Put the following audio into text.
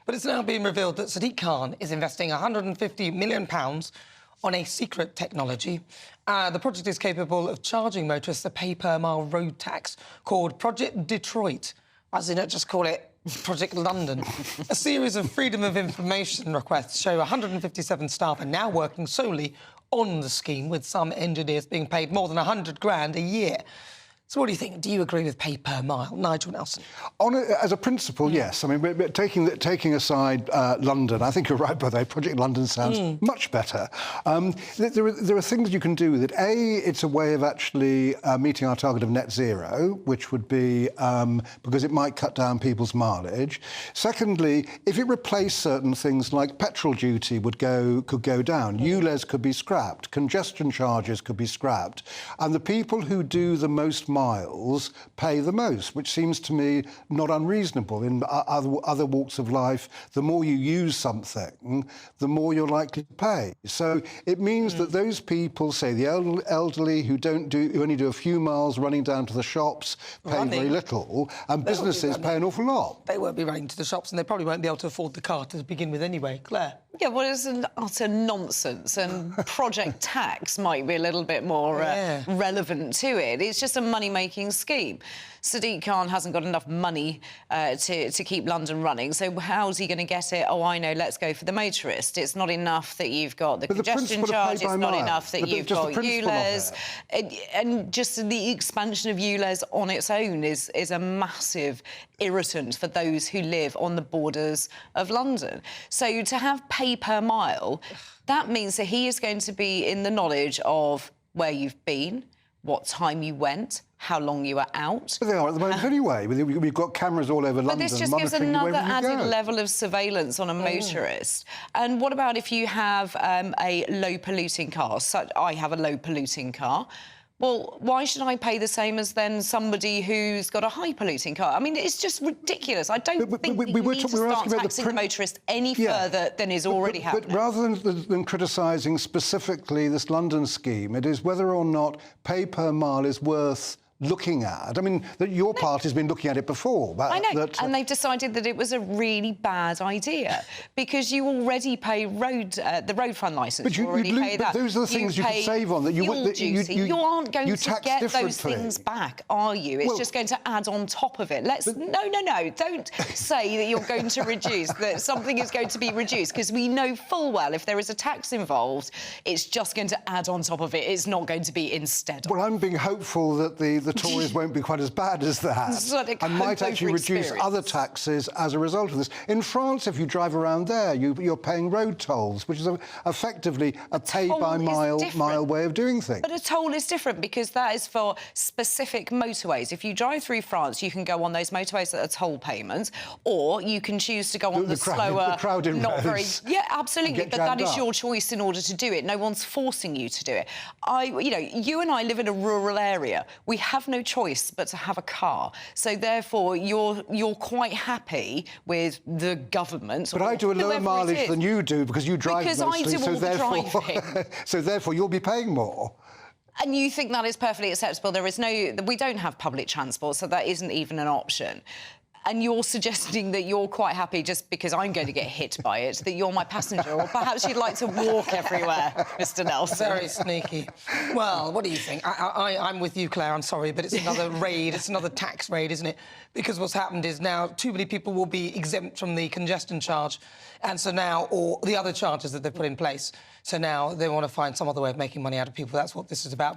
But it's now been revealed that Sadiq Khan is investing £150 million on a secret technology. The project is capable of charging motorists a pay-per-mile road tax called Project Detroit. As in, just call it Project London. A series of Freedom of Information requests show 157 staff are now working solely on the scheme, with some engineers being paid more than 100 grand a year. So what do you think? Do you agree with pay per mile? Nigel Nelson. As a principle, yes. I mean, taking aside London, I think you're right, by the way. Project London sounds much better. There are things you can do with it. A, it's a way of actually meeting our target of net zero, which would be because it might cut down people's mileage. Secondly, if it replaced certain things like petrol duty could go down, ulez could be scrapped, congestion charges could be scrapped, and the people who do the most miles pay the most, which seems to me not unreasonable. In other walks of life, the more you use something, the more you're likely to pay. So it means that those people, say the elderly who only do a few miles running down to the shops, pay very little, and businesses pay an awful lot. They won't be running to the shops, and they probably won't be able to afford the car to begin with anyway. Claire? Yeah, well, it's an utter nonsense, and Project Tax might be a little bit more relevant to it. It's just a money-making scheme. Sadiq Khan hasn't got enough money to keep London running, so how's he going to get it? Oh, I know, let's go for the motorist. It's not enough that you've got the congestion charge, it's not enough that you've got ulez. And just the expansion of ulez on its own is a massive irritant for those who live on the borders of London. So to have pay per mile, that means that he is going to be in the knowledge of where you've been, what time you went, how long you were out. But they are at the moment anyway. We've got cameras all over London. But this just gives another added level of surveillance on a motorist. And what about if you have a low-polluting car? So I have a low-polluting car. Well, why should I pay the same as then somebody who's got a high-polluting car? I mean, it's just ridiculous. I don't think we need to start taxing the motorist any further than is already happening. But rather than criticising specifically this London scheme, it is whether or not pay per mile is worth looking at. I mean, that your party's been looking at it before. I know, and they've decided that it was a really bad idea because you already pay the road fund licence. But you already pay that. But those are the things you could save on. That you aren't going to get those things back, are you? It's just going to add on top of it. No. Don't say that you're going to reduce, that something is going to be reduced, because we know full well if there is a tax involved, it's just going to add on top of it. It's not going to be instead of. Well, I'm being hopeful that the Tories won't be quite as bad as that and might actually reduce other taxes as a result of this. In France, if you drive around there, you're paying road tolls, which is effectively a pay-by-mile way of doing things. But a toll is different because that is for specific motorways. If you drive through France, you can go on those motorways that are toll payments, or you can you to go on the slower, not very... Yeah, absolutely, but that is your choice in order to do it. No one's forcing you to do it. You and I live in a rural area. We have no choice but to have a car. So, therefore, you're quite happy with the government. But I do a lower mileage than you do because you drive mostly. Because I do all the driving. So, therefore, you'll be paying more. And you think that is perfectly acceptable? We don't have public transport, so that isn't even an option. And you're suggesting that you're quite happy just because I'm going to get hit by it, that you're my passenger, or perhaps you'd like to walk everywhere, Mr. Nelson. Very sneaky. Well, what do you think? I'm with you, Claire, I'm sorry, but it's another raid, it's another tax raid, isn't it? Because what's happened is now too many people will be exempt from the congestion charge, and so now, or the other charges that they've put in place, so now they want to find some other way of making money out of people. That's what this is about.